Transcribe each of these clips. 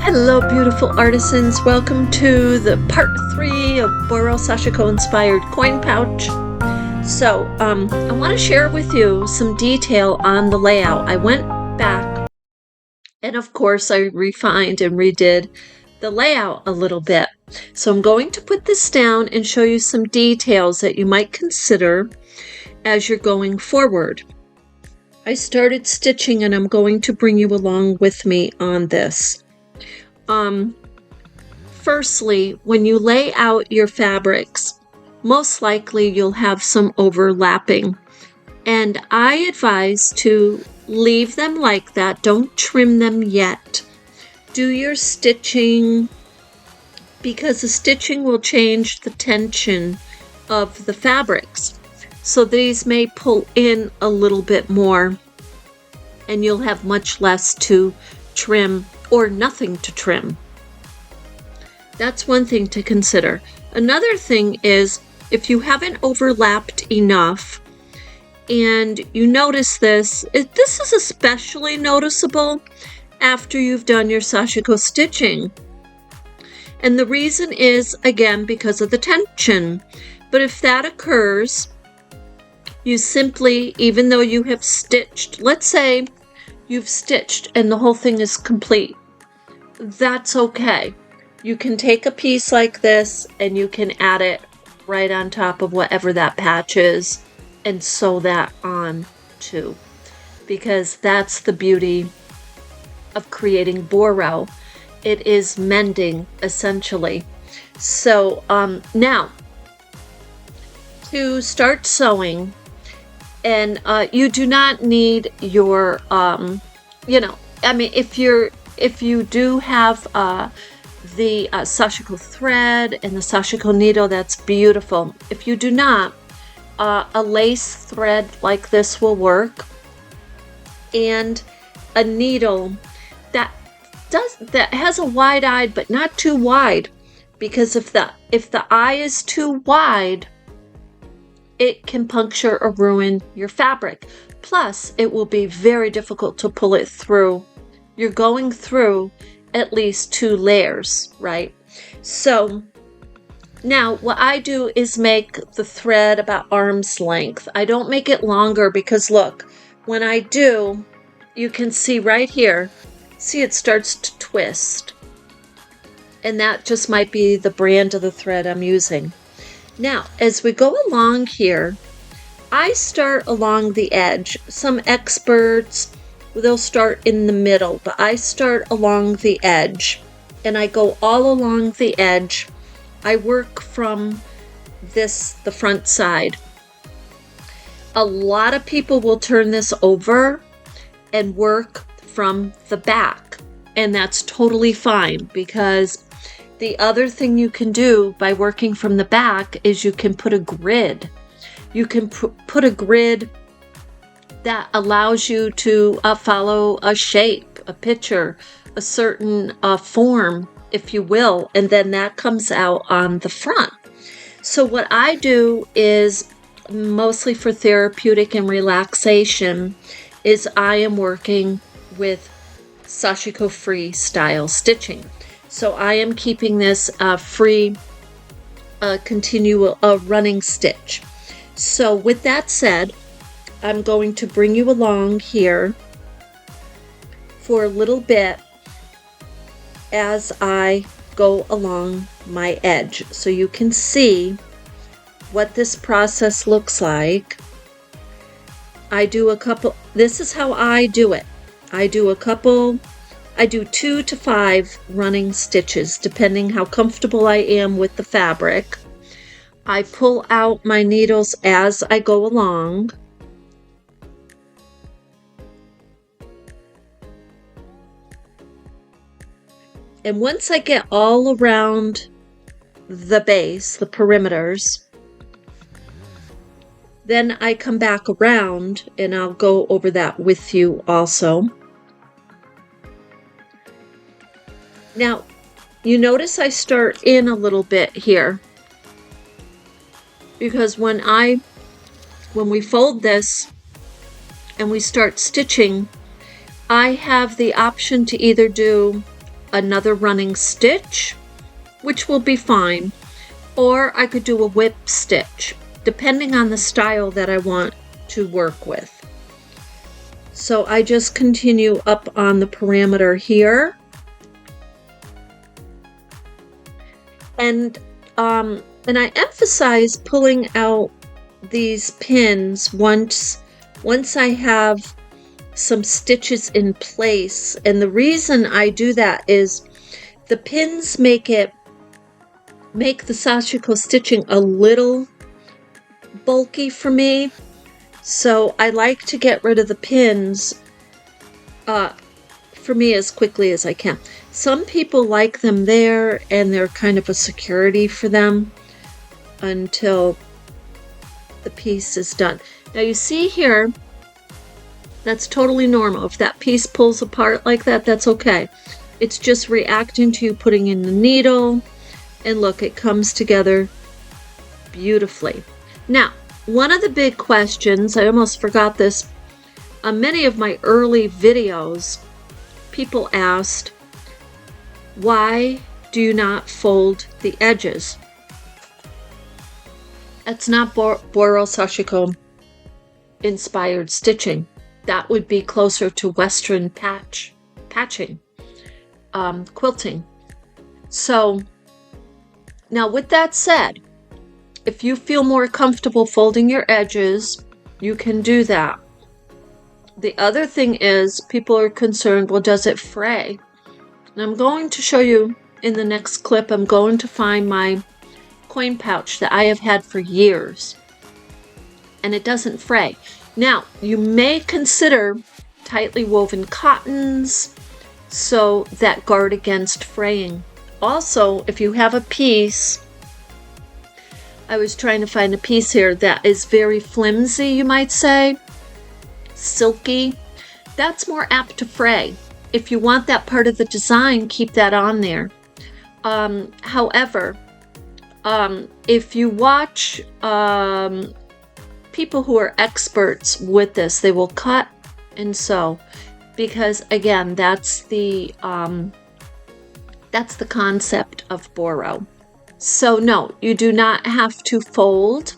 Hello, beautiful artisans. Welcome to the part 3 of Boro Inspired Coin Pouch. So, I want to share with you some detail on the layout. I went back and, of course, I refined and redid the layout a little bit. So I'm going to put this down and show you some details that you might consider as you're going forward. I started stitching and I'm going to bring you along with me on this. Firstly, when you lay out your fabrics, most likely you'll have some overlapping, and I advise to leave them like that. Don't trim them yet. Do your stitching, because the stitching will change the tension of the fabrics. So these may pull in a little bit more, and you'll have much less to trim or nothing to trim. That's one thing to consider. Another thing is, if you haven't overlapped enough and you notice this is especially noticeable after you've done your Sashiko stitching. And the reason is, again, because of the tension. But if that occurs, you simply, even though you have stitched, let's say you've stitched and the whole thing is complete, that's okay. You can take a piece like this and you can add it right on top of whatever that patch is and sew that on too, because that's the beauty of creating Boro. It is mending, essentially. So now to start sewing, and you do not need your if you do have the Sashiko thread and the Sashiko needle, that's beautiful. If you do not, a lace thread like this will work, and a needle that has a wide eye, but not too wide, because if the eye is too wide, it can puncture or ruin your fabric. Plus, it will be very difficult to pull it through. You're going through at least 2 layers, right? So now what I do is make the thread about arm's length. I don't make it longer because look, when I do, you can see right here, see it starts to twist. And that just might be the brand of the thread I'm using. Now, as we go along here, I start along the edge. Some experts, they'll start in the middle, but I start along the edge and I go all along the edge. I work from the front side. A lot of people will turn this over and work from the back, and that's totally fine, because the other thing you can do by working from the back is you can put a grid. You can put a grid that allows you to follow a shape, a picture, a certain form, if you will, and then that comes out on the front. So what I do is, mostly for therapeutic and relaxation, is I am working with Sashiko free style stitching. So I am keeping this free, continual running stitch. So with that said, I'm going to bring you along here for a little bit as I go along my edge, so you can see what this process looks like. I do a couple, this is how I do it. I do 2 to 5 running stitches, depending how comfortable I am with the fabric. I pull out my needles as I go along. And once I get all around the base, the perimeters, then I come back around and I'll go over that with you also. Now, you notice I start in a little bit here, because when we fold this and we start stitching, I have the option to either do another running stitch, which will be fine, or I could do a whip stitch, depending on the style that I want to work with. So I just continue up on the perimeter here. And I emphasize pulling out these pins once I have some stitches in place. And the reason I do that is the pins make the Sashiko stitching a little bulky for me. So I like to get rid of the pins for me as quickly as I can. Some people like them there and they're kind of a security for them until the piece is done. Now you see here, that's totally normal. If that piece pulls apart like that, that's okay. It's just reacting to you putting in the needle, and look, it comes together beautifully. Now, one of the big questions, I almost forgot this, on many of my early videos, people asked, why do you not fold the edges? That's not Boro Sashiko inspired stitching. That would be closer to Western patching, quilting. So now with that said, if you feel more comfortable folding your edges, you can do that. The other thing is, people are concerned, well, does it fray? And I'm going to show you in the next clip. I'm going to find my coin pouch that I have had for years, and it doesn't fray. Now, you may consider tightly woven cottons so that guard against fraying. Also, if you have a piece, I was trying to find a piece here that is very flimsy, you might say, silky, that's more apt to fray. If you want that part of the design, keep that on there. However, if you watch people who are experts with this, they will cut and sew, because again, that's the concept of Boro. So no, you do not have to fold.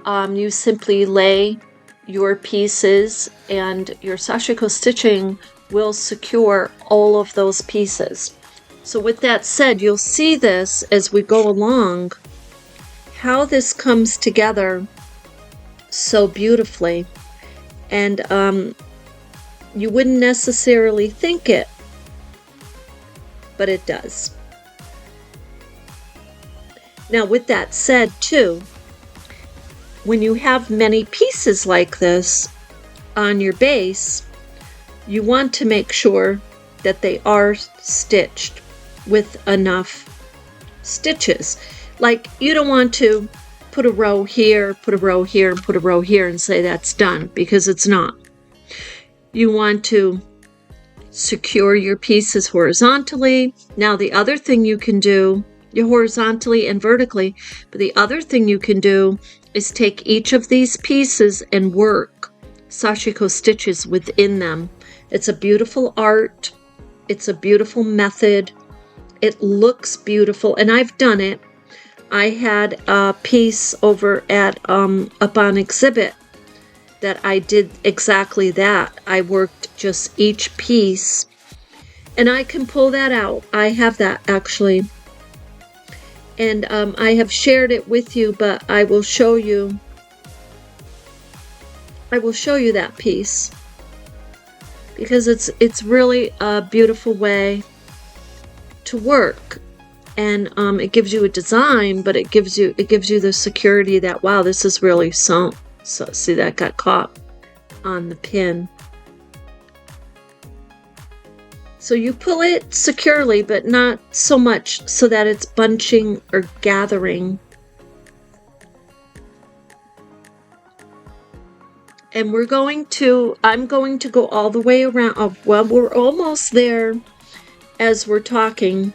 You simply lay your pieces, and your Sashiko stitching will secure all of those pieces. So with that said, you'll see this as we go along, how this comes together so beautifully. And you wouldn't necessarily think it, but it does. Now with that said too, when you have many pieces like this on your base, you want to make sure that they are stitched with enough stitches. Like, you don't want to put a row here, put a row here, and put a row here and say that's done, because it's not. You want to secure your pieces horizontally. Now the other thing you can do, horizontally and vertically, but the other thing you can do is take each of these pieces and work Sashiko stitches within them. It's a beautiful art. It's a beautiful method. It looks beautiful, and I've done it. I had a piece over at up on exhibit that I did exactly that. I worked just each piece, and I can pull that out. I have that actually, and I have shared it with you, but I will show you. I will show you that piece, because it's really a beautiful way to work, and it gives you a design, but it gives you the security that, wow, this is really sewn. So see, that got caught on the pin. So you pull it securely, but not so much so that it's bunching or gathering. And I'm going to go all the way around. Oh, well, we're almost there as we're talking.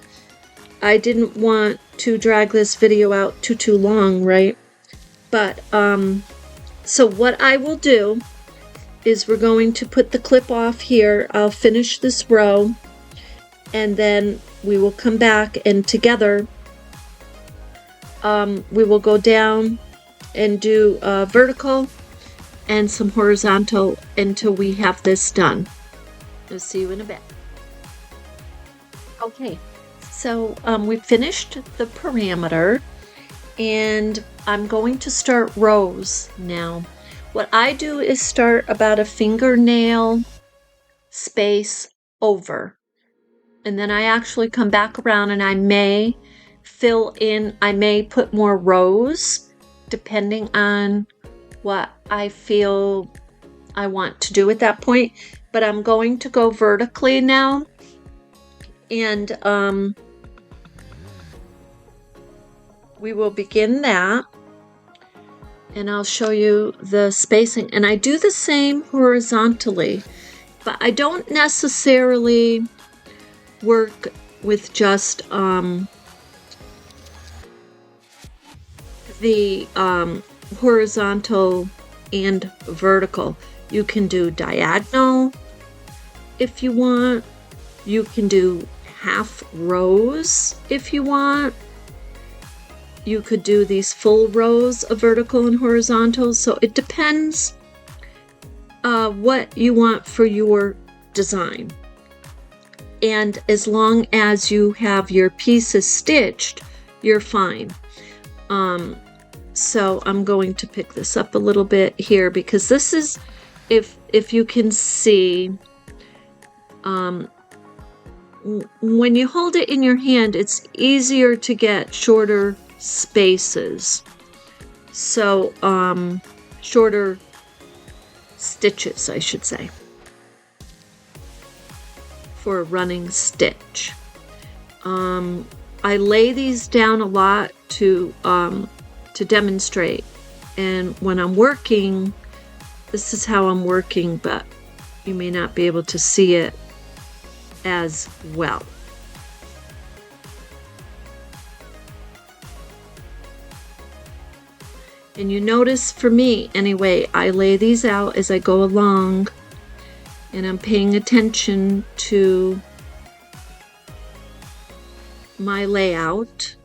I didn't want to drag this video out too long, right? But, so what I will do is we're going to put the clip off here. I'll finish this row, and then we will come back and together we will go down and do vertical and some horizontal until we have this done. I'll see you in a bit. Okay, so we finished the parameter, and I'm going to start rows now. What I do is start about a fingernail space over, and then I actually come back around and I may fill in, I may put more rows depending on what I feel I want to do at that point. But I'm going to go vertically now, and we will begin that, and I'll show you the spacing. And I do the same horizontally, but I don't necessarily work with just the horizontal and vertical. You can do diagonal if you want. You can do half rows if you want. You could do these full rows of vertical and horizontal. So it depends what you want for your design. And as long as you have your pieces stitched, you're fine. So I'm going to pick this up a little bit here, because this is, if you can see, when you hold it in your hand, it's easier to get shorter spaces. So, shorter stitches, I should say, for a running stitch. I lay these down a lot to demonstrate, and when I'm working, this is how I'm working, but you may not be able to see it as well. And you notice, for me anyway, I lay these out as I go along, and I'm paying attention to my layout.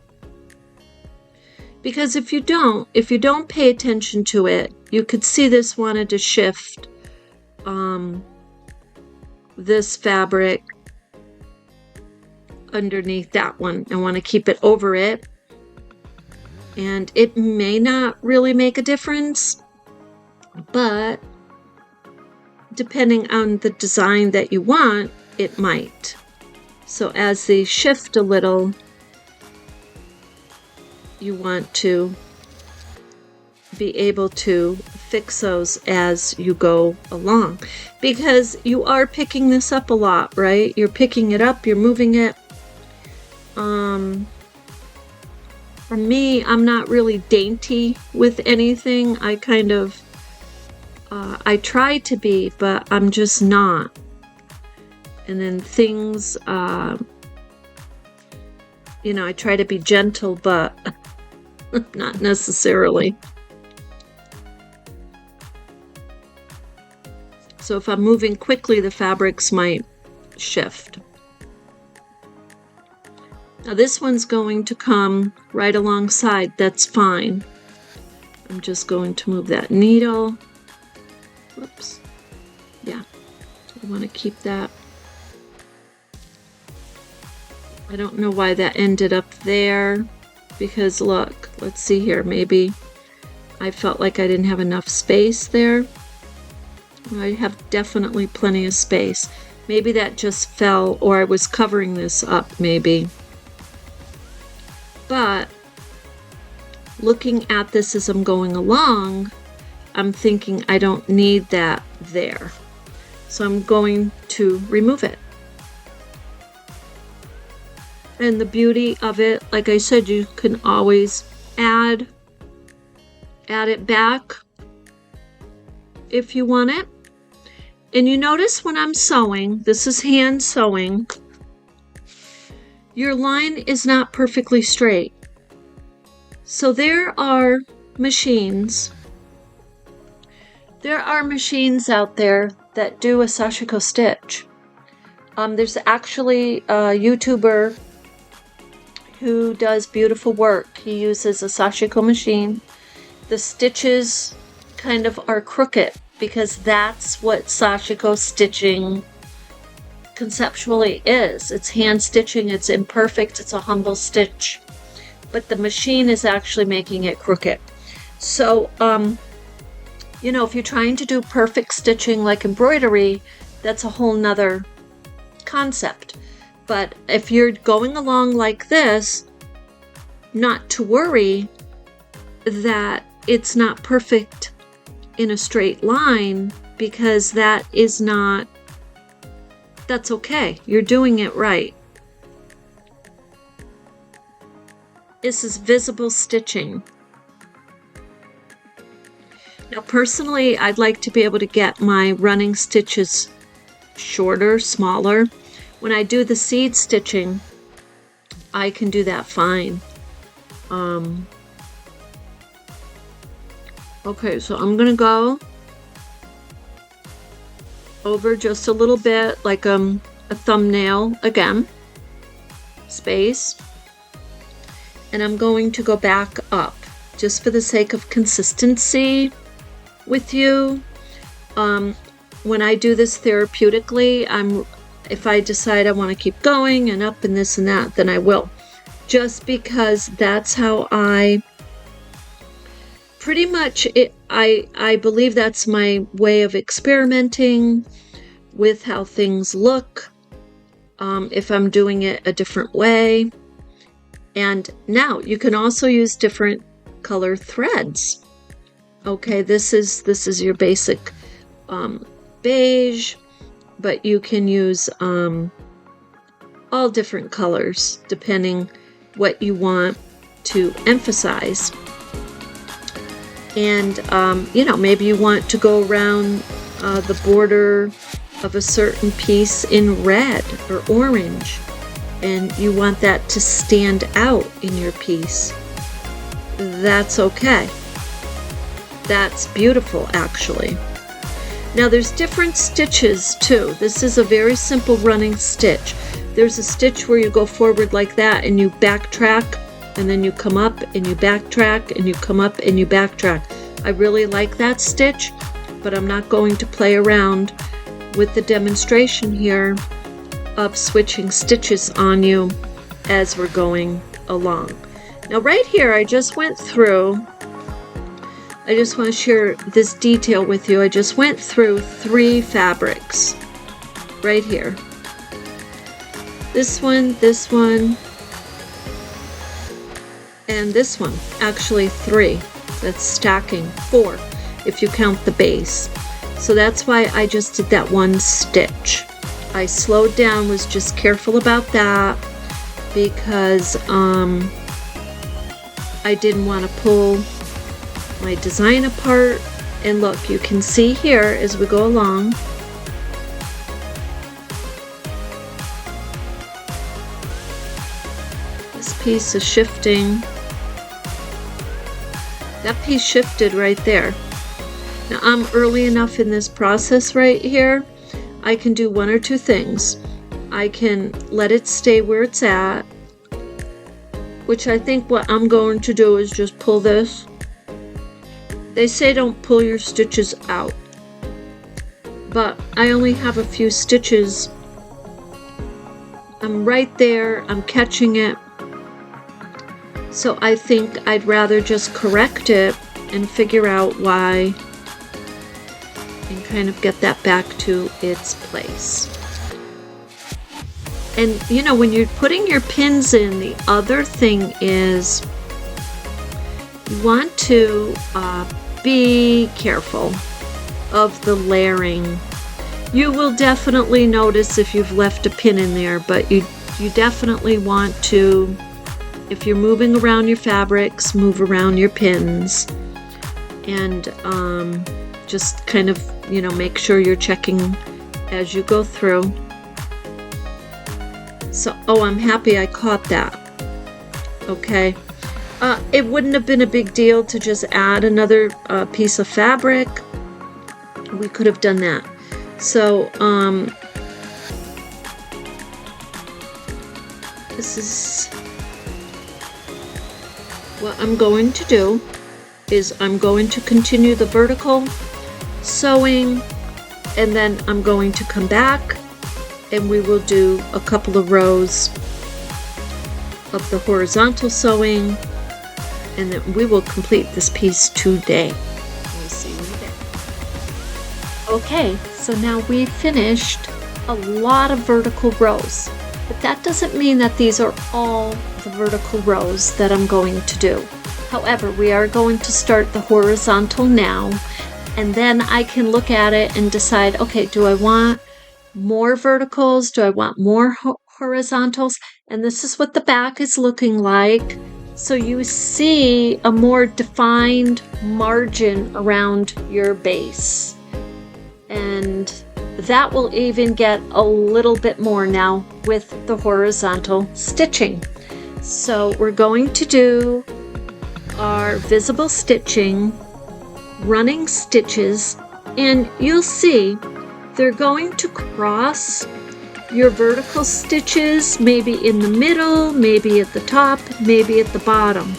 Because if you don't pay attention to it, you could see this wanted to shift this fabric underneath that one. I want to keep it over it, and it may not really make a difference, but depending on the design that you want, it might. So as they shift a little, you want to be able to fix those as you go along, because you are picking this up a lot, right? You're picking it up, you're moving it. For me, I'm not really dainty with anything. I kind of I try to be, but I'm just not. And then things, you know, I try to be gentle, but not necessarily. So if I'm moving quickly, the fabrics might shift. Now this one's going to come right alongside. That's fine. I'm just going to move that needle. Whoops. Yeah, I want to keep that. I don't know why that ended up there, because look, let's see here, maybe I felt like I didn't have enough space there. I have definitely plenty of space. Maybe that just fell, or I was covering this up maybe. But looking at this as I'm going along, I'm thinking I don't need that there. So I'm going to remove it. And the beauty of it, like I said, you can always add it back if you want it. And you notice when I'm sewing, this is hand sewing, your line is not perfectly straight. So there are machines out there that do a Sashiko stitch. There's actually a YouTuber who does beautiful work. He uses a Sashiko machine. The stitches kind of are crooked because that's what Sashiko stitching conceptually is. It's hand stitching, it's imperfect, it's a humble stitch, but the machine is actually making it crooked. So, you know, if you're trying to do perfect stitching like embroidery, that's a whole nother concept. But if you're going along like this, not to worry that it's not perfect in a straight line, because that is not, that's okay. You're doing it right. This is visible stitching. Now, personally, I'd like to be able to get my running stitches shorter, smaller. When I do the seed stitching, I can do that fine. Okay, so I'm gonna go over just a little bit, like a thumbnail again, space, and I'm going to go back up just for the sake of consistency with you. When I do this therapeutically, if I decide I want to keep going and up and this and that, then I will, just because that's how I pretty much I believe that's my way of experimenting with how things look, if I'm doing it a different way. And now you can also use different color threads. Okay, this is your basic beige, but you can use all different colors depending what you want to emphasize. And you know, maybe you want to go around the border of a certain piece in red or orange, and you want that to stand out in your piece. That's okay. That's beautiful, actually. Now there's different stitches too. This is a very simple running stitch. There's a stitch where you go forward like that and you backtrack, and then you come up and you backtrack and you come up and you backtrack. I really like that stitch, but I'm not going to play around with the demonstration here of switching stitches on you as we're going along. Now right here, I just went through, I just want to share this detail with you. I just went through 3 fabrics right here. This one, and this one. Actually 3. That's stacking. 4 if you count the base. So that's why I just did that one stitch. I slowed down, was just careful about that, because I didn't want to pull my design apart. And look, you can see here as we go along, this piece is shifting. That piece shifted right there. Now I'm early enough in this process right here, I can do one or two things. I can let it stay where it's at, which I think what I'm going to do is just pull this. They say don't pull your stitches out, but I only have a few stitches. I'm right there, I'm catching it. So I think I'd rather just correct it and figure out why, and kind of get that back to its place. And you know, when you're putting your pins in, the other thing is you want to be careful of the layering. You will definitely notice if you've left a pin in there, but you definitely want to, if you're moving around your fabrics, move around your pins, and just kind of, you know, make sure you're checking as you go through. So, oh, I'm happy I caught that. Okay. It wouldn't have been a big deal to just add another piece of fabric. We could have done that. So, this is what I'm going to do is I'm going to continue the vertical sewing, and then I'm going to come back and we will do a couple of rows of the horizontal sewing, and then we will complete this piece today. We'll see you then. Okay, so now we finished a lot of vertical rows, but that doesn't mean that these are all the vertical rows that I'm going to do. However, we are going to start the horizontal now, and then I can look at it and decide, okay, do I want more verticals? Do I want more horizontals? And this is what the back is looking like. So you see a more defined margin around your base. And that will even get a little bit more now with the horizontal stitching. So we're going to do our visible stitching, running stitches, and you'll see they're going to cross your vertical stitches, maybe in the middle, maybe at the top, maybe at the bottom.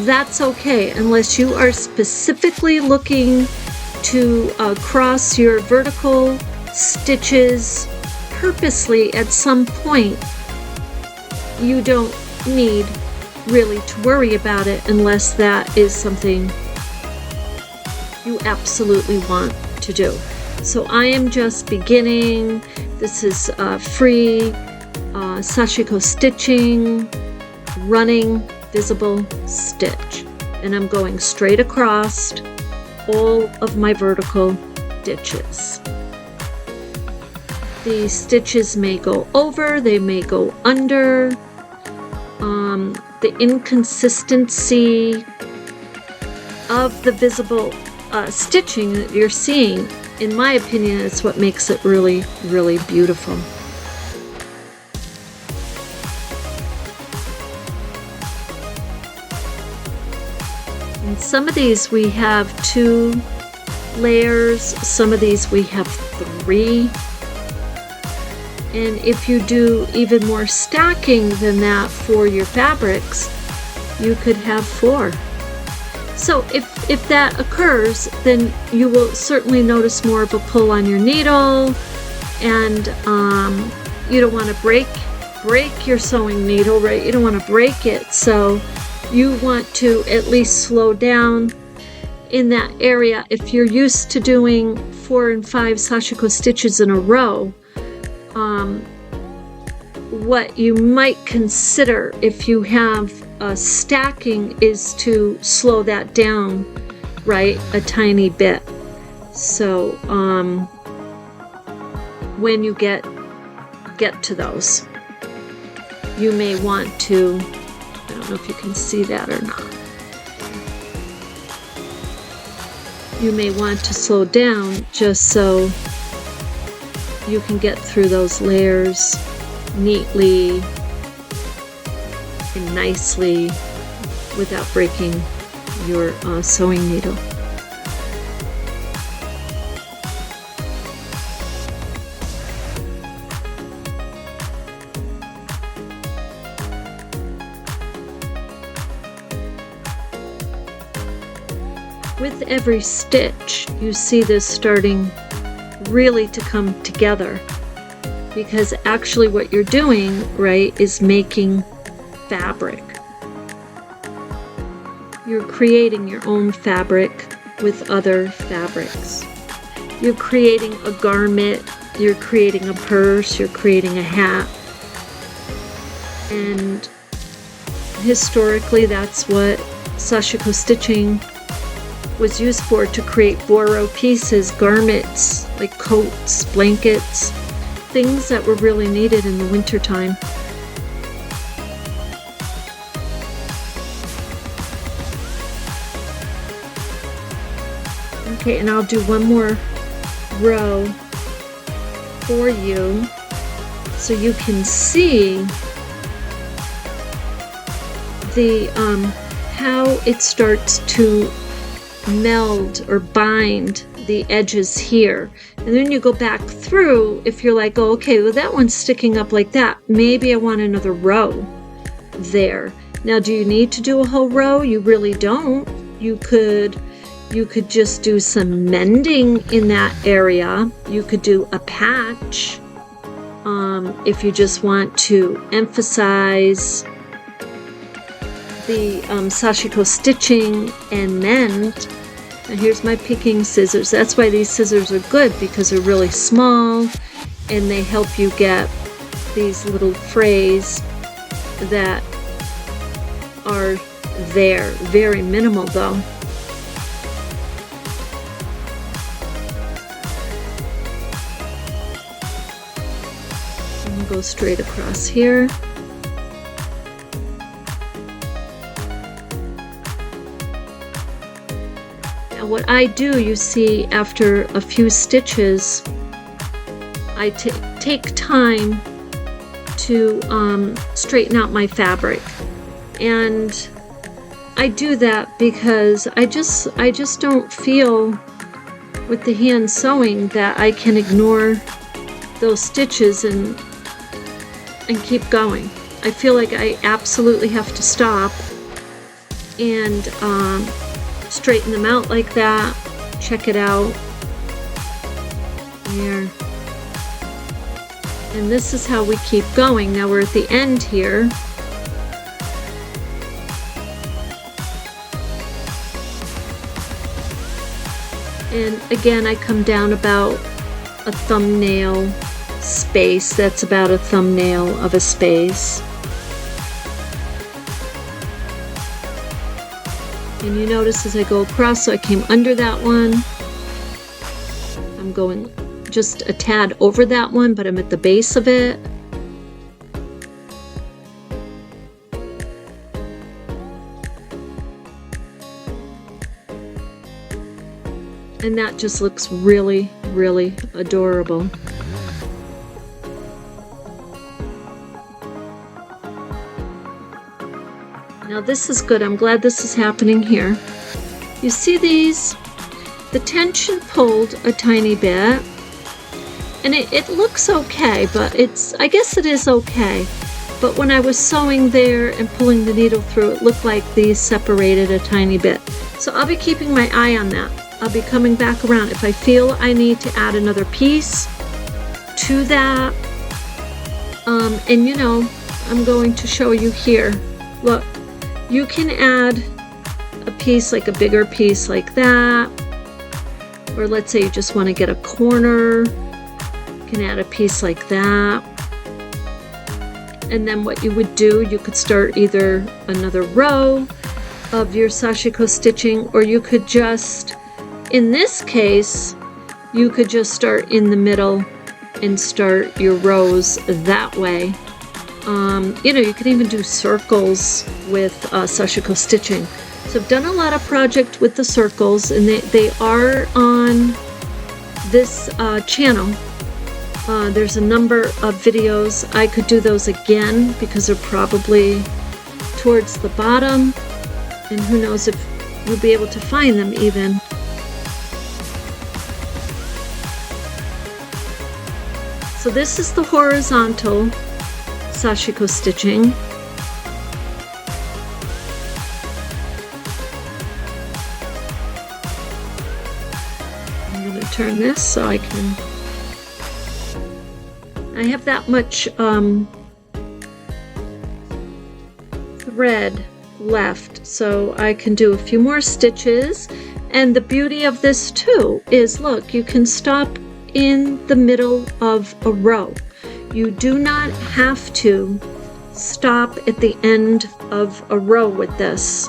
That's okay, unless you are specifically looking to cross your vertical stitches purposely at some point. You don't need really to worry about it unless that is something you absolutely want to do. So I am just beginning. This is free Sashiko stitching, running visible stitch, and I'm going straight across all of my vertical stitches. The stitches may go over, they may go under. The inconsistency of the visible stitching that you're seeing, in my opinion, is what makes it really, really beautiful. And some of these we have 2 layers, some of these we have 3. And if you do even more stacking than that for your fabrics, you could have 4. So if that occurs, then you will certainly notice more of a pull on your needle, and you don't want to break your sewing needle, right? You don't want to break it, so you want to at least slow down in that area. If you're used to doing 4 and 5 Sashiko stitches in a row, what you might consider if you have stacking is to slow that down, right, a tiny bit. So when you get to those, you may want to, I don't know if you can see that or not, you may want to slow down just so you can get through those layers neatly and nicely without breaking your sewing needle. With every stitch, you see this starting really to come together, because actually what you're doing, right, is making fabric. You're creating your own fabric with other fabrics. You're creating a garment, you're creating a purse, you're creating a hat. And historically, that's what Sashiko stitching was used for, to create Boro pieces, garments, like coats, blankets, things that were really needed in the wintertime. Okay, and I'll do one more row for you so you can see the how it starts to meld or bind the edges here. And then you go back through. If you're like, oh, okay, well, that one's sticking up like that. Maybe I want another row there. Now, do you need to do a whole row? You really don't. You could just do some mending in that area. You could do a patch if you just want to emphasize the Sashiko stitching and mend. Now here's my picking scissors. That's why these scissors are good, because they're really small and they help you get these little frays that are there. Very minimal though. And go straight across here. What I do, you see, after a few stitches, I take time to straighten out my fabric, and I do that because I just don't feel with the hand sewing that I can ignore those stitches and keep going. I feel like I absolutely have to stop and straighten them out like that. Check it out. There. And this is how we keep going. Now we're at the end here. And again, I come down about a thumbnail space. That's about a thumbnail of a space. And you notice as I go across, so I came under that one. I'm going just a tad over that one, but I'm at the base of it. And that just looks really, really adorable. Now this is good. I'm glad this is happening here. You see these? The tension pulled a tiny bit, and it looks okay, but I guess it is okay. But when I was sewing there and pulling the needle through, it looked like these separated a tiny bit. So I'll be keeping my eye on that. I'll be coming back around. If I feel I need to add another piece to that, and you know, I'm going to show you here. Look. You can add a piece, like a bigger piece like that, or let's say you just want to get a corner, you can add a piece like that. And then what you would do, you could start either another row of your Sashiko stitching, or you could just, in this case, you could just start in the middle and start your rows that way. You know, you can even do circles with Sashiko stitching. So I've done a lot of projects with the circles, and they are on this channel. There's a number of videos. I could do those again because they're probably towards the bottom, and who knows if you'll be able to find them even. So this is the horizontal Sashiko stitching. I'm going to turn this so I have that much thread left, so I can do a few more stitches. And the beauty of this too is, look, you can stop in the middle of a row. You do not have to stop at the end of a row with this.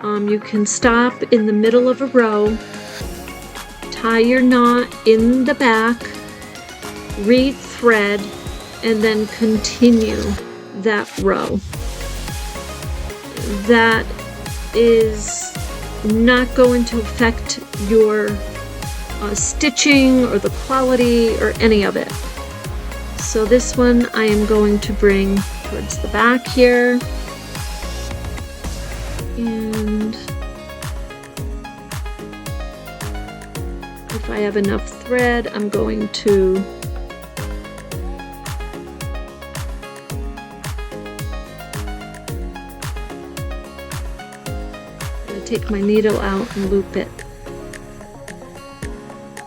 You can stop in the middle of a row, tie your knot in the back, re-thread, and then continue that row. That is not going to affect your stitching or the quality or any of it. So this one I am going to bring towards the back here, and if I have enough thread, I'm going to take my needle out and loop it.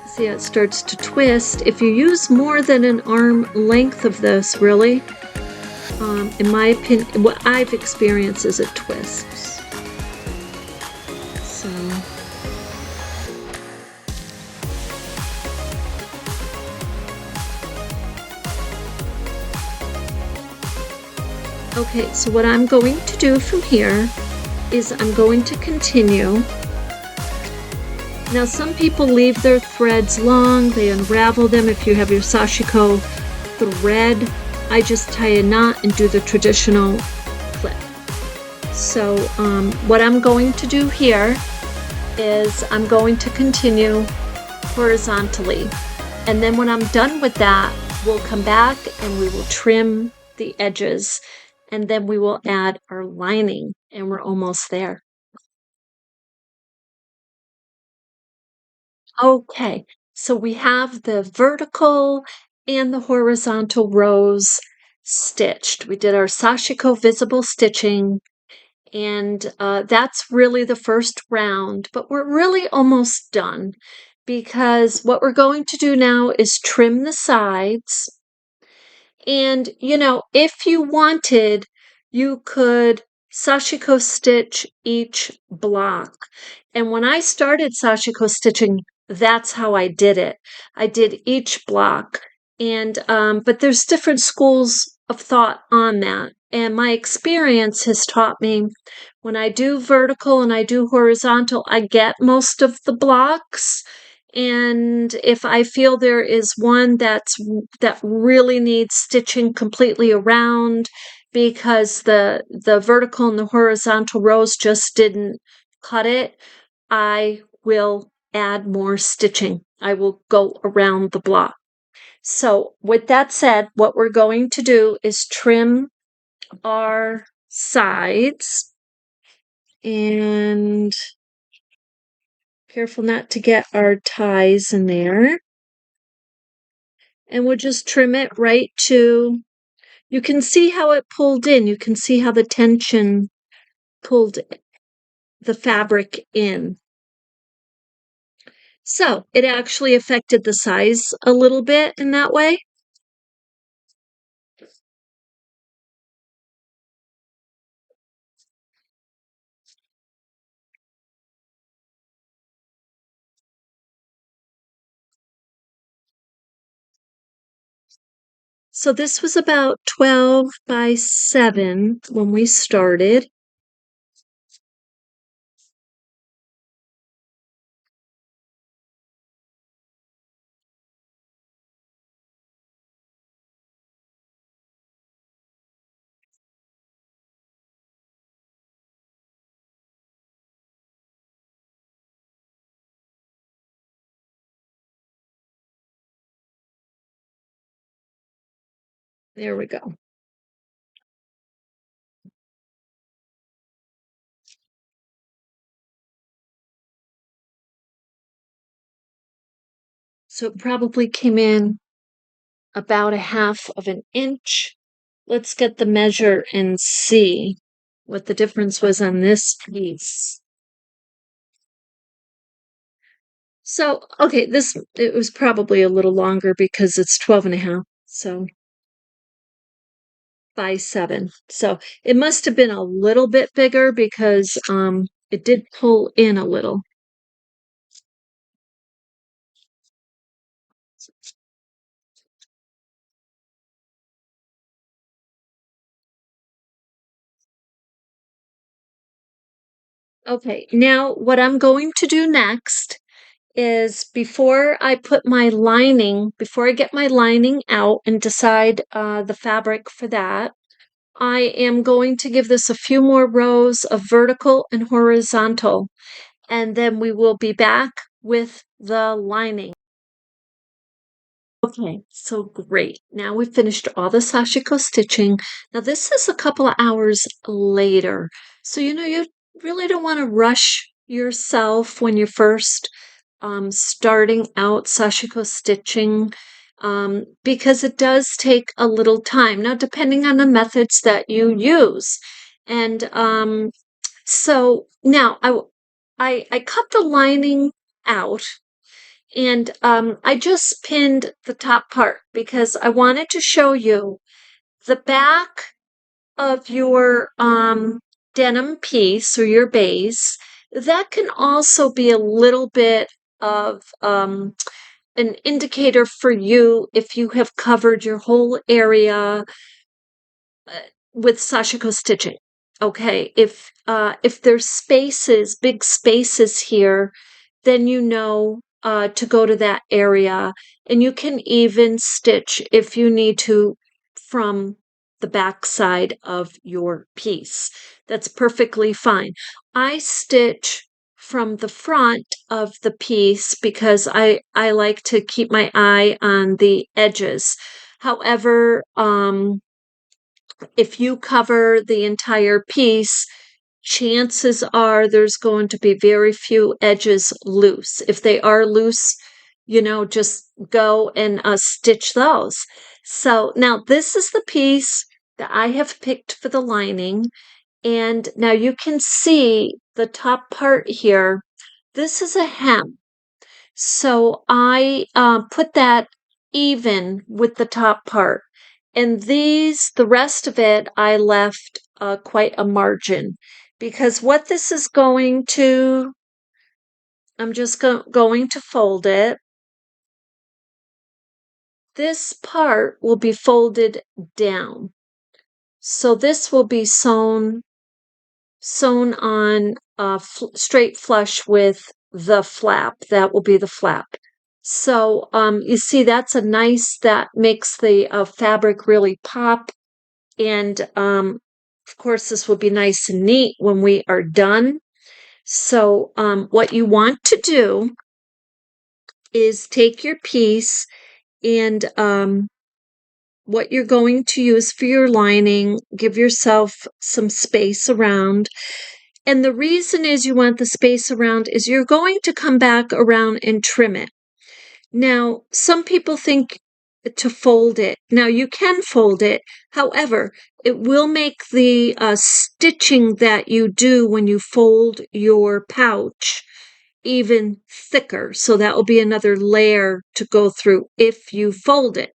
See how it starts to twist. If you use more than an arm length of this, really, in my opinion, what I've experienced is it twists. So, okay, so what I'm going to do from here is I'm going to continue. Now some people leave their threads long, they unravel them. If you have your Sashiko thread, I just tie a knot and do the traditional clip. So what I'm going to do here is I'm going to continue horizontally. And then when I'm done with that, we'll come back and we will trim the edges. And then we will add our lining, and we're almost there. Okay, so we have the vertical and the horizontal rows stitched. We did our Sashiko visible stitching, and that's really the first round, but we're really almost done because what we're going to do now is trim the sides. And, you know, if you wanted, you could Sashiko stitch each block. And when I started Sashiko stitching, that's how I did it. I did each block. And, but there's different schools of thought on that. And my experience has taught me when I do vertical and I do horizontal, I get most of the blocks. And if I feel there is one that really needs stitching completely around because the vertical and the horizontal rows just didn't cut it, I will add more stitching. I will go around the block. So with that said, what we're going to do is trim our sides and careful not to get our ties in there. And we'll just trim it right to, you can see how it pulled in. You can see how the tension pulled the fabric in. So it actually affected the size a little bit in that way. So this was about 12 by 7 when we started. There we go. So it probably came in about a half of an inch. Let's get the measure and see what the difference was on this piece. So, okay, it was probably a little longer because it's 12 and a half. So by 7. So it must have been a little bit bigger because it did pull in a little. Okay, now what I'm going to do next is before I get my lining out and decide the fabric for that, I am going to give this a few more rows of vertical and horizontal, and then we will be back with the lining. Okay, so great. Now we've finished all the Sashiko stitching. Now this is a couple of hours later. So, you know, you really don't want to rush yourself when you first starting out Sashiko stitching, because it does take a little time. Now, depending on the methods that you use. And so now I cut the lining out, and I just pinned the top part because I wanted to show you the back of your denim piece or your base. That can also be a little bit of an indicator for you if you have covered your whole area with Sashiko stitching. Okay, if there's spaces, big spaces here, then you know to go to that area, and you can even stitch if you need to from the back side of your piece. That's perfectly fine. I stitch from the front of the piece because I like to keep my eye on the edges. However, if you cover the entire piece, chances are there's going to be very few edges loose. If they are loose, just go and stitch those. So now this is the piece that I have picked for the lining. And now you can see the top part here. This is a hem. So I put that even with the top part. And the rest of it, I left quite a margin because what this is going to, I'm just going to fold it. This part will be folded down. So this will be sewn on straight flush with the flap. That will be the flap. So you see that makes the fabric really pop. And of course, this will be nice and neat when we are done. So what you want to do is take your piece and what you're going to use for your lining, give yourself some space around. And the reason is you want the space around is you're going to come back around and trim it. Now, some people think to fold it. Now, you can fold it. However, it will make the stitching that you do when you fold your pouch even thicker. So that will be another layer to go through if you fold it.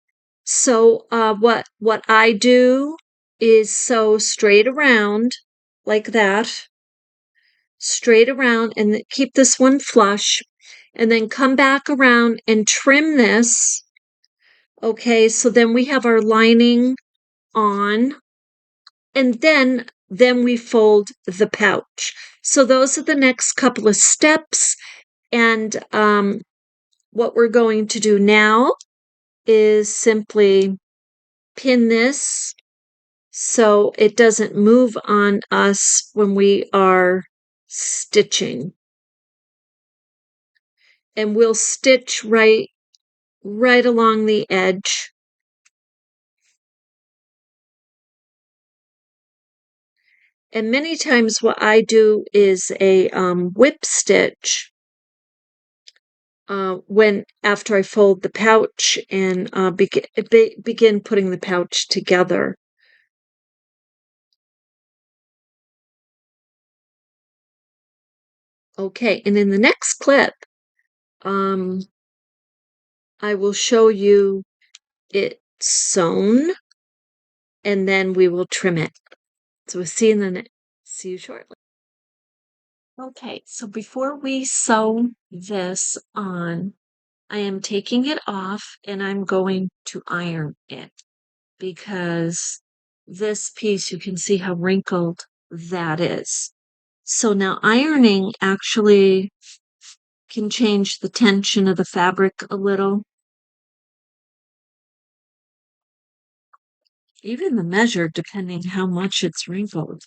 So what I do is sew straight around like that, straight around, and keep this one flush, and then come back around and trim this. Okay, so then we have our lining on, and then we fold the pouch. So those are the next couple of steps, and what we're going to do now is simply pin this so it doesn't move on us when we are stitching. And we'll stitch right along the edge. And many times what I do is a whip stitch after I fold the pouch and begin putting the pouch together. Okay, and in the next clip, I will show you it sewn, and then we will trim it. So we'll see you shortly. Okay, so before we sew this on, I am taking it off and I'm going to iron it because this piece, you can see how wrinkled that is. So now ironing actually can change the tension of the fabric a little. Even the measure, depending how much it's wrinkled.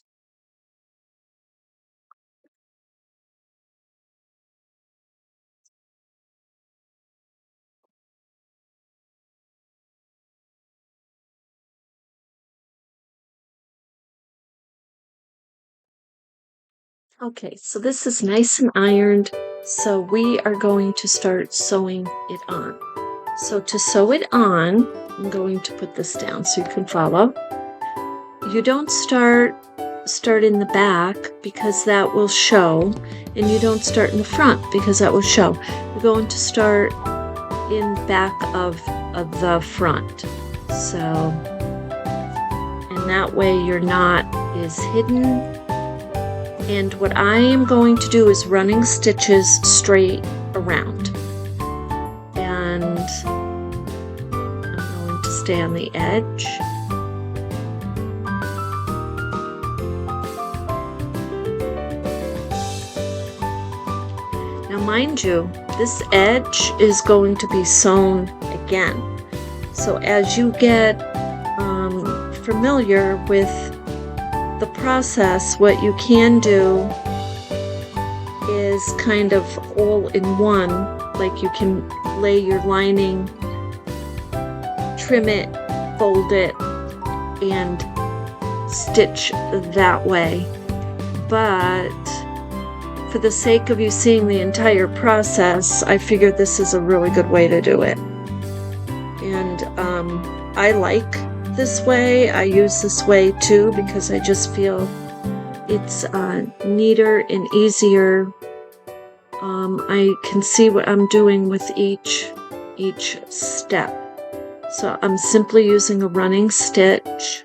Okay, so this is nice and ironed. So we are going to start sewing it on. So to sew it on, I'm going to put this down so you can follow. You don't start in the back because that will show, and you don't start in the front because that will show. You're going to start in back of the front. So, and that way your knot is hidden. And what I am going to do is running stitches straight around. And I'm going to stay on the edge. Now mind you, this edge is going to be sewn again. So as you get familiar with the process, what you can do is kind of all in one, like you can lay your lining, trim it, fold it, and stitch that way. But for the sake of you seeing the entire process, I figured this is a really good way to do it. And I like this way. I use this way too because I just feel it's neater and easier. I can see what I'm doing with each step. So I'm simply using a running stitch.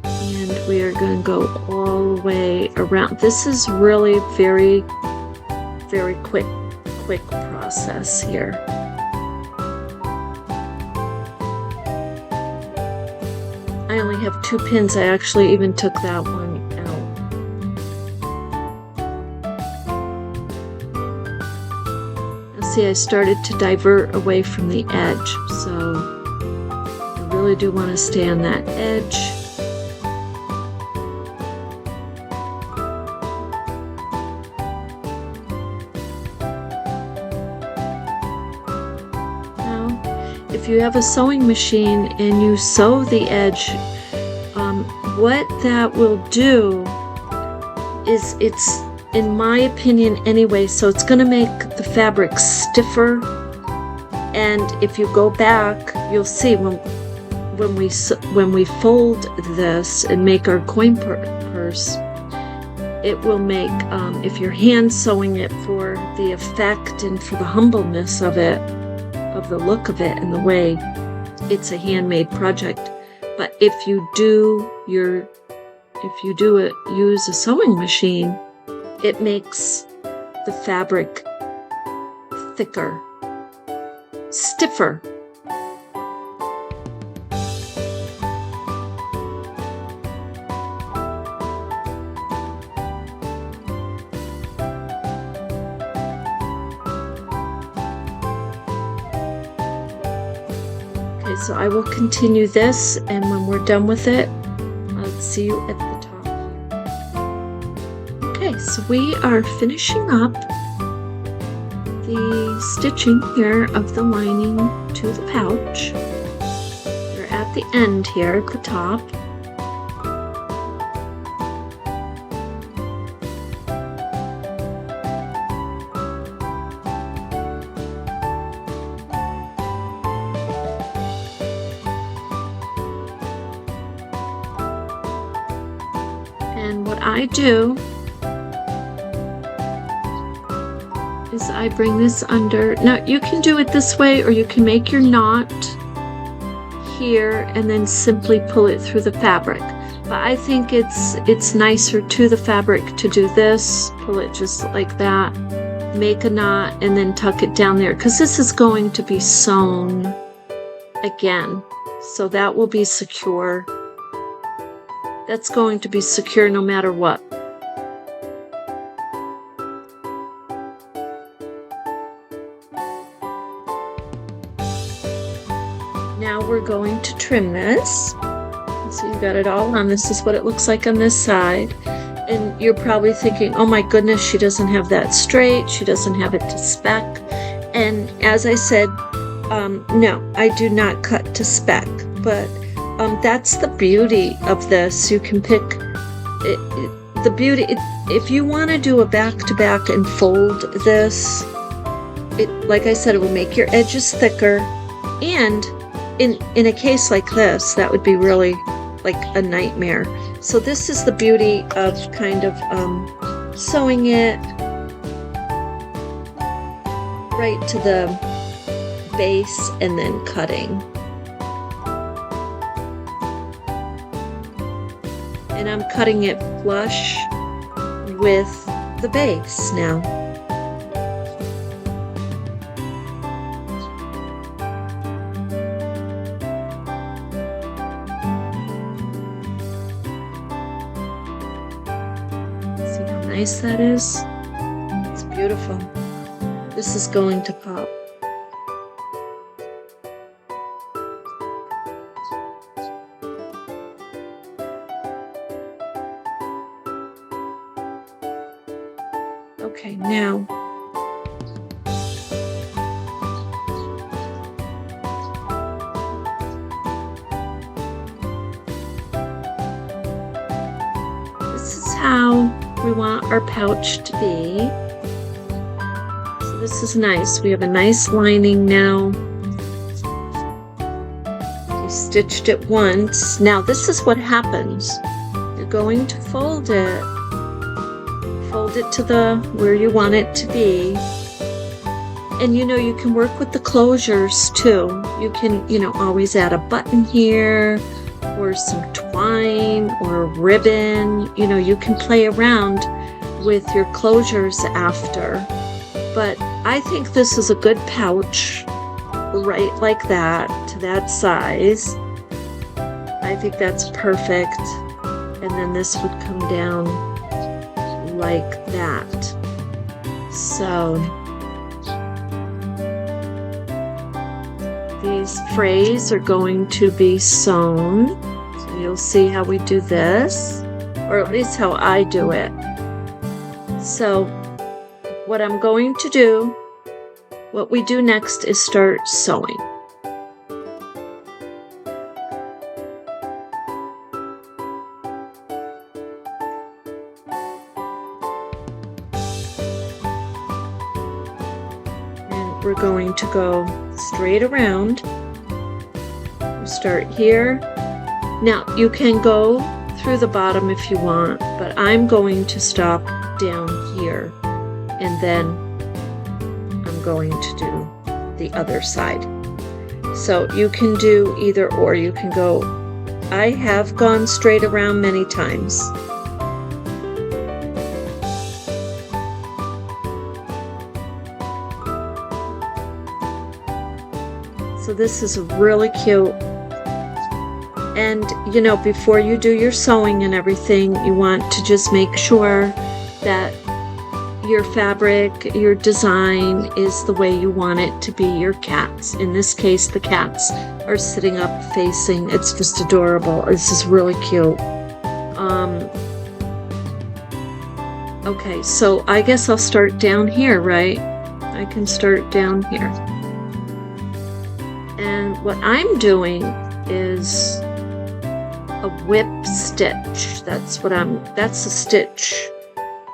And we are going to go all the way around. This is really very, very quick process here. I only have 2 pins. I actually even took that one out. Now see, I started to divert away from the edge, so I really do want to stay on that edge. If you have a sewing machine and you sew the edge, what that will do is, it's, in my opinion anyway, so it's going to make the fabric stiffer. And if you go back, you'll see when we fold this and make our coin purse, it will make, if you're hand sewing it for the effect and for the humbleness of it, of the look of it and the way it's a handmade project. But if you do use a sewing machine, it makes the fabric thicker, stiffer. Okay, so I will continue this, and when we're done with it, I'll see you at the top here. Okay, so we are finishing up the stitching here of the lining to the pouch. We're at the end here at the top. And what I do is I bring this under. Now you can do it this way, or you can make your knot here and then simply pull it through the fabric. But I think it's nicer to the fabric to do this. Pull it just like that, make a knot, and then tuck it down there, because this is going to be sewn again. So that will be secure. That's going to be secure no matter what. Now we're going to trim this. So you got it all on. This is what it looks like on this side. And you're probably thinking, oh my goodness, she doesn't have that straight. She doesn't have it to spec. And as I said, no, I do not cut to spec. But that's the beauty of this. You can pick the beauty, if you want to do a back-to-back and fold this, like I said, it will make your edges thicker, and in a case like this, that would be really like a nightmare. So this is the beauty of kind of sewing it right to the base and then cutting. And I'm cutting it flush with the base now. See how nice that is? It's beautiful. This is going to pop. Okay, now this is how we want our pouch to be. So this is nice. We have a nice lining now. You stitched it once. Now this is what happens. You're going to fold it to the where you want it to be, and you can work with the closures too. You can always add a button here or some twine or ribbon. You can play around with your closures after, but I think this is a good pouch right like that, to that size. I think that's perfect. And then this would come down like that. So these frays are going to be sewn. So you'll see how we do this, or at least how I do it. So what I'm going to do, what we do next is start sewing. We're going to go straight around. We'll start here. Now you can go through the bottom if you want, but I'm going to stop down here, and then I'm going to do the other side. So you can do either or. You can go, I have gone straight around many times. So this is really cute. And before you do your sewing and everything, you want to just make sure that your fabric, your design is the way you want it to be. Your cats, in this case, the cats are sitting up facing. It's just adorable. This is really cute. Okay, so I guess I'll start down here, right? I can start down here. And what I'm doing is a whip stitch. That's the stitch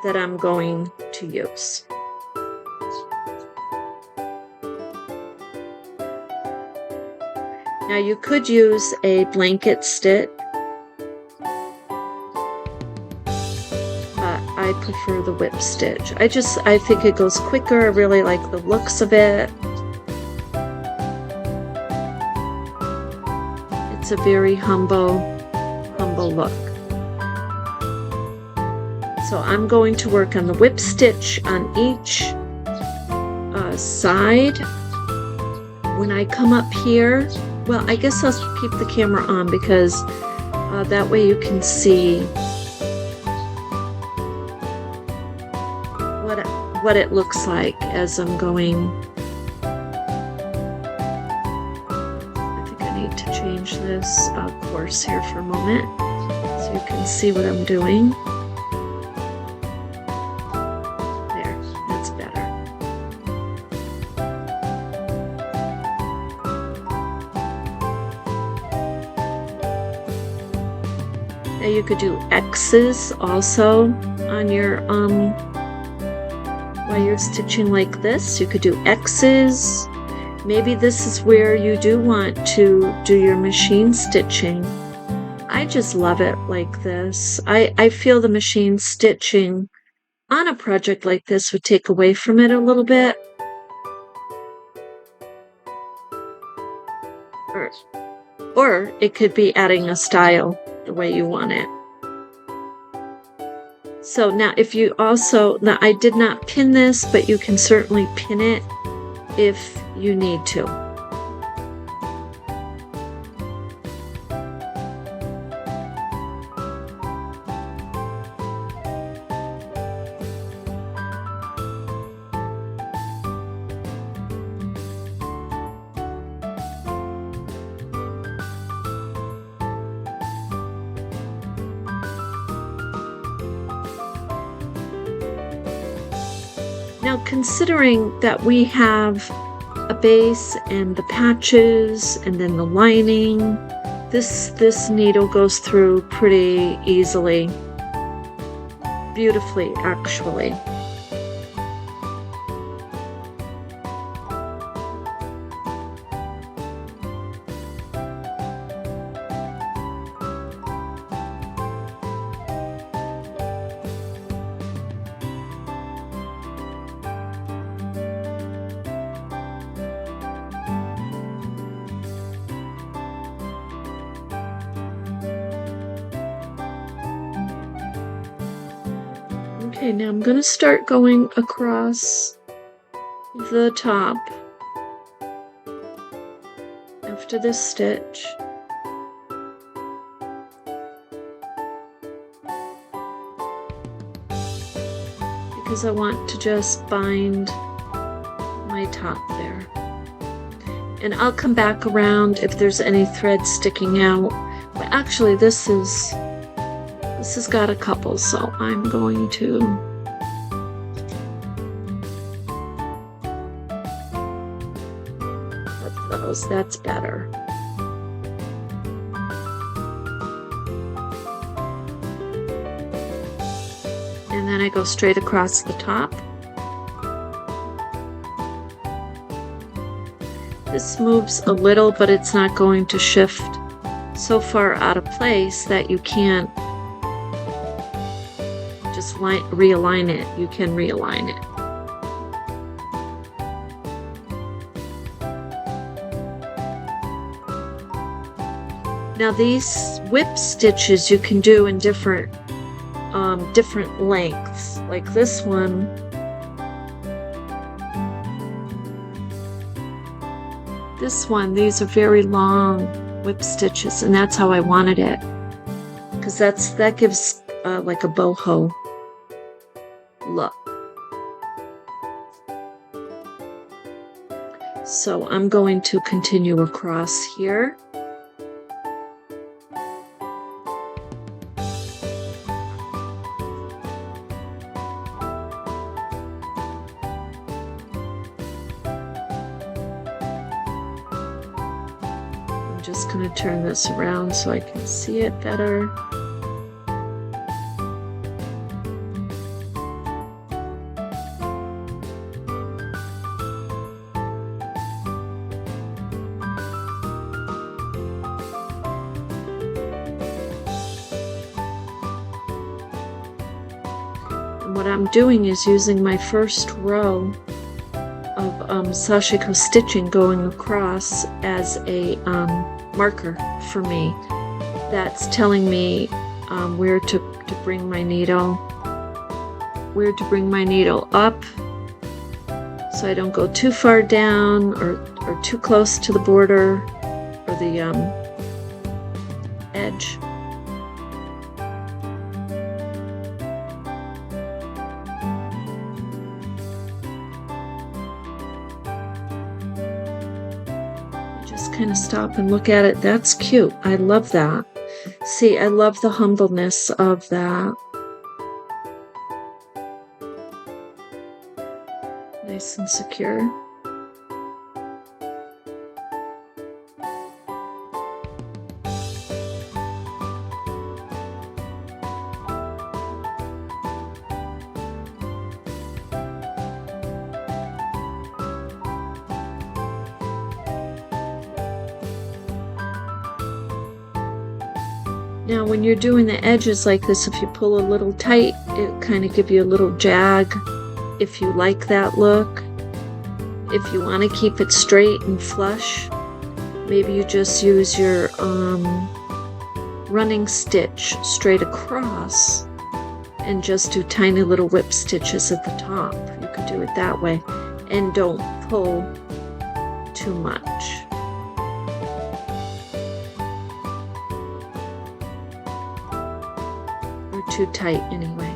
that I'm going to use. Now you could use a blanket stitch, but I prefer the whip stitch. I think it goes quicker. I really like the looks of it. It's a very humble look. So I'm going to work on the whip stitch on each side. When I come up here, well, I guess I'll keep the camera on because that way you can see what it looks like as I'm going. To change this course here for a moment so you can see what I'm doing. There, that's better. Now you could do X's also on your while you're stitching like this. You could do X's. Maybe this is where you do want to do your machine stitching. I just love it like this. I feel the machine stitching on a project like this would take away from it a little bit. Or it could be adding a style the way you want it. So now if you also, now I did not pin this, but you can certainly pin it if you need to. Now, considering that we have a base and the patches and then the lining, this needle goes through pretty easily, beautifully actually. Okay, now I'm going to start going across the top after this stitch. Because I want to just bind my top there. And I'll come back around if there's any thread sticking out. But actually this has got a couple, so I'm going to put those. That's better. And then I go straight across the top. This moves a little, but it's not going to shift so far out of place that you can't just realign it. You can realign it. Now these whip stitches you can do in different lengths. Like this one, these are very long whip stitches, and that's how I wanted it, because that gives like a boho look. So I'm going to continue across here. I'm just going to turn this around so I can see it better. What I'm doing is using my first row of Sashiko stitching going across as a marker for me. That's telling me where to bring my needle, up, so I don't go too far down or too close to the border or the edge. Kind of stop and look at it. That's cute. I love that. See, I love the humbleness of that. Nice and secure. Now when you're doing the edges like this, if you pull a little tight, it kind of give you a little jag if you like that look. If you want to keep it straight and flush, maybe you just use your running stitch straight across and just do tiny little whip stitches at the top. You could do it that way, and don't pull too much. Or too tight anyway.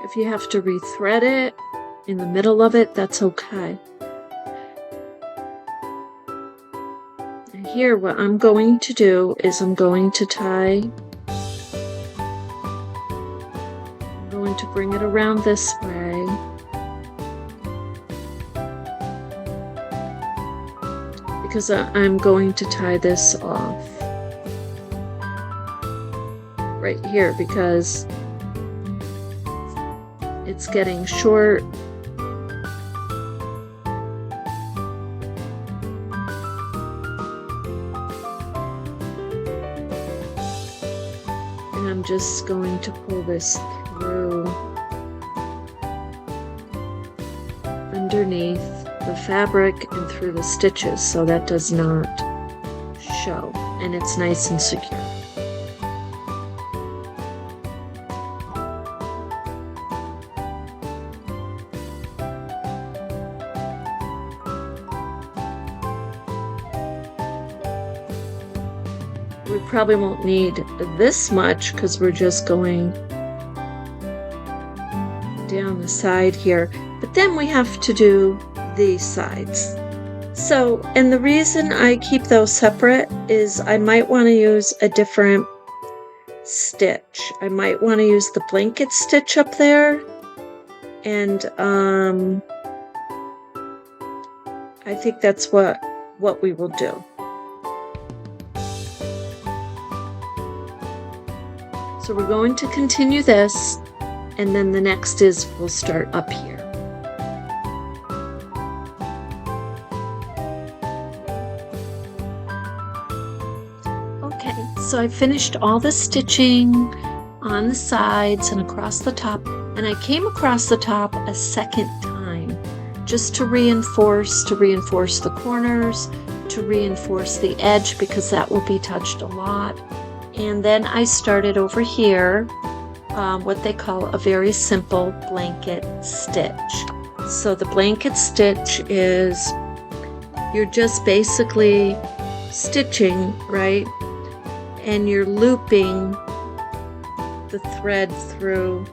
If you have to rethread it in the middle of it, that's okay. And here what I'm going to do is I'm going to bring it around this way. Because I'm going to tie this off right here because it's getting short. And I'm just going to pull this through underneath the fabric and through the stitches so that does not show and it's nice and secure. We probably won't need this much because we're just going down the side here, but then we have to do these sides. So, and the reason I keep those separate is I might want to use a different stitch. I might want to use the blanket stitch up there, and I think that's what we will do. So we're going to continue this, and then the next is we'll start up here. Okay, so I finished all the stitching on the sides and across the top, and I came across the top a second time just to reinforce the corners, to reinforce the edge because that will be touched a lot. And then I started over here, what they call a very simple blanket stitch. So the blanket stitch is, you're just basically stitching, right? And you're looping the thread through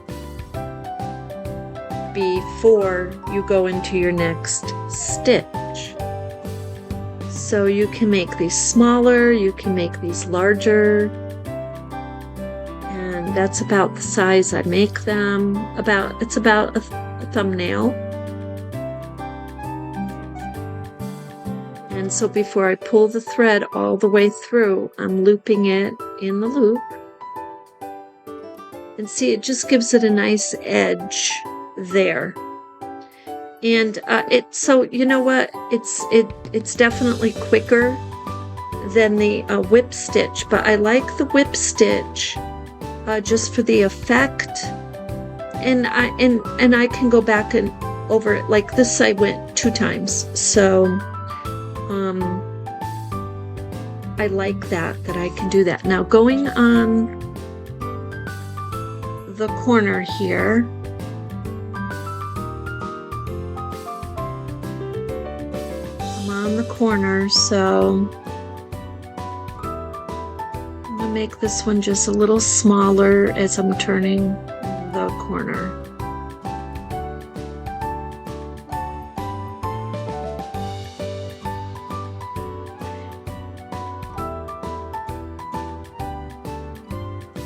before you go into your next stitch. So you can make these smaller, you can make these larger. That's about the size I make them. It's about a thumbnail. And so before I pull the thread all the way through, I'm looping it in the loop. And see, it just gives it a nice edge there. And so you know what? It's definitely quicker than the whip stitch, but I like the whip stitch. Just for the effect, and I can go back and over it. Like this I went 2 times, so I like that I can do that. Now going on the corner here, I'm on the corner, so make this one just a little smaller as I'm turning the corner.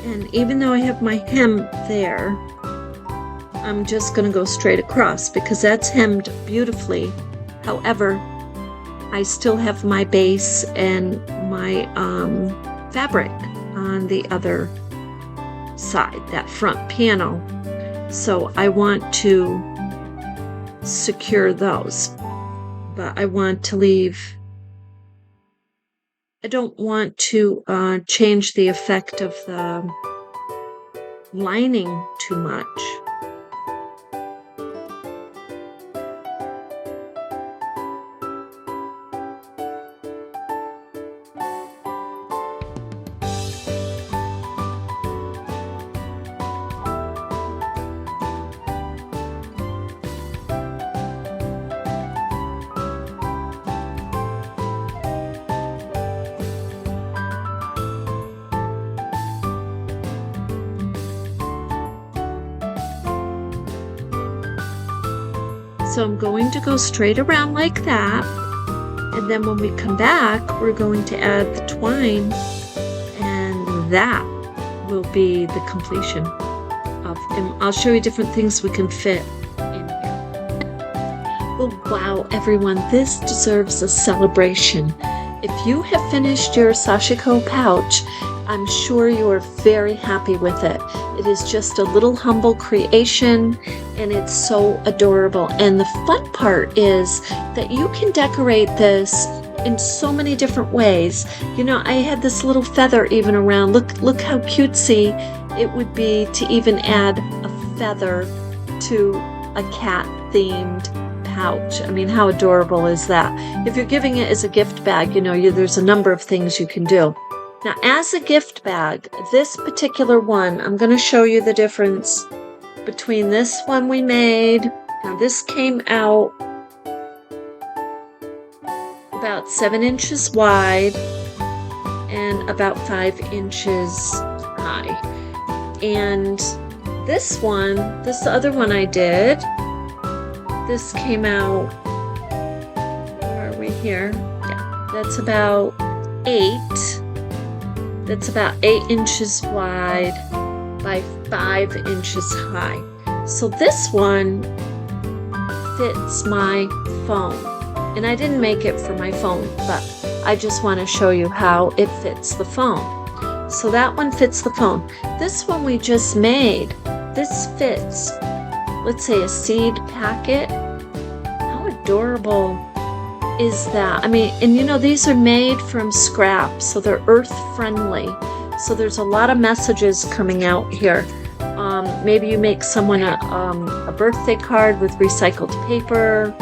And even though I have my hem there, I'm just going to go straight across because that's hemmed beautifully. However, I still have my base and my fabric on the other side, that front panel. So I want to secure those, but I want to leave, I don't want to change the effect of the lining too much. So I'm going to go straight around like that, and then when we come back, we're going to add the twine, and that will be the completion of, and I'll show you different things we can fit in here. Oh wow, everyone, this deserves a celebration. If you have finished your Sashiko pouch, I'm sure you are very happy with it. It is just a little humble creation, and it's so adorable. And the fun part is that you can decorate this in so many different ways. You know, I had this little feather even around. Look how cutesy it would be to even add a feather to a cat-themed pouch. I mean, how adorable is that? If you're giving it as a gift bag, you know, there's a number of things you can do. Now, as a gift bag, this particular one, I'm going to show you the difference between this one we made. Now, this came out about 7 inches wide and about 5 inches high. And this one, this other one I did, this came out, where are we here? Yeah, that's about 8. That's about 8 inches wide by 5 inches high. So this one fits my phone. And I didn't make it for my phone, but I just want to show you how it fits the phone. So that one fits the phone. This one we just made, this fits, let's say, a seed packet. How adorable is that? I mean, and you know, these are made from scrap, so they're earth friendly. So there's a lot of messages coming out here. Maybe you make someone a birthday card with recycled paper,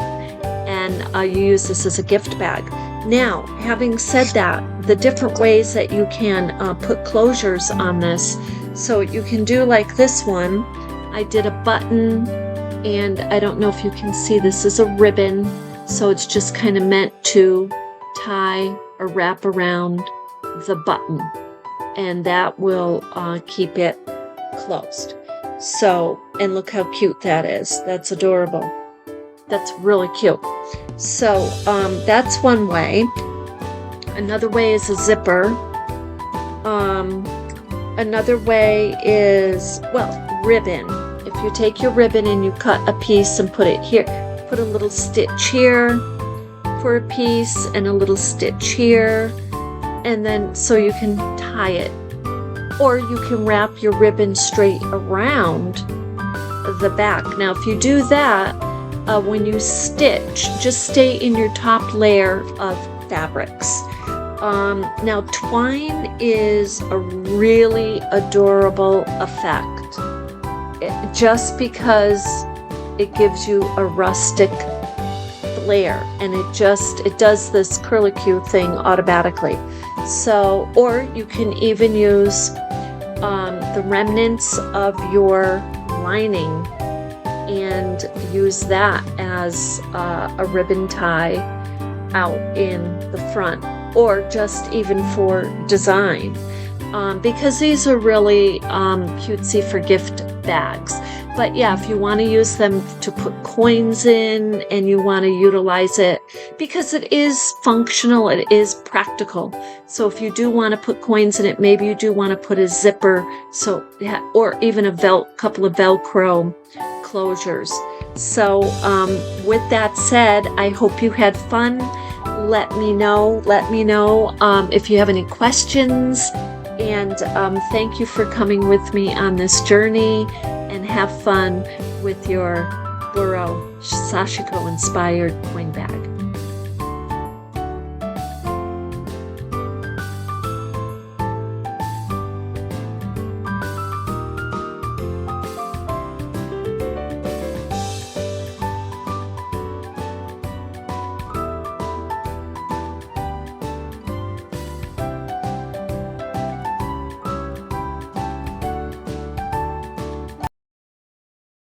and you use this as a gift bag. Now, having said that, the different ways that you can put closures on this, so you can do like this one. I did a button, and I don't know if you can see, this is a ribbon. So it's just kind of meant to tie or wrap around the button, and that will keep it closed. So, and look how cute that is. That's adorable. That's really cute. So that's one way. Another way is a zipper. Another way is, well, ribbon. If you take your ribbon and you cut a piece and put it here, put a little stitch here for a piece and a little stitch here, and then so you can tie it. Or you can wrap your ribbon straight around the back. Now, if you do that, when you stitch, just stay in your top layer of fabrics. Now, twine is a really adorable effect, just because it gives you a rustic flair, and it does this curlicue thing automatically. So, or you can even use the remnants of your lining and use that as a ribbon tie out in the front, or just even for design, because these are really cutesy for gift bags. But yeah, if you want to use them to put coins in and you want to utilize it, because it is functional, it is practical. So if you do want to put coins in it, maybe you do want to put a zipper, so or even a couple of Velcro closures. So with that said, I hope you had fun. Let me know if you have any questions, and thank you for coming with me on this journey, and have fun with your Boro Sashiko Inspired Coin Bag.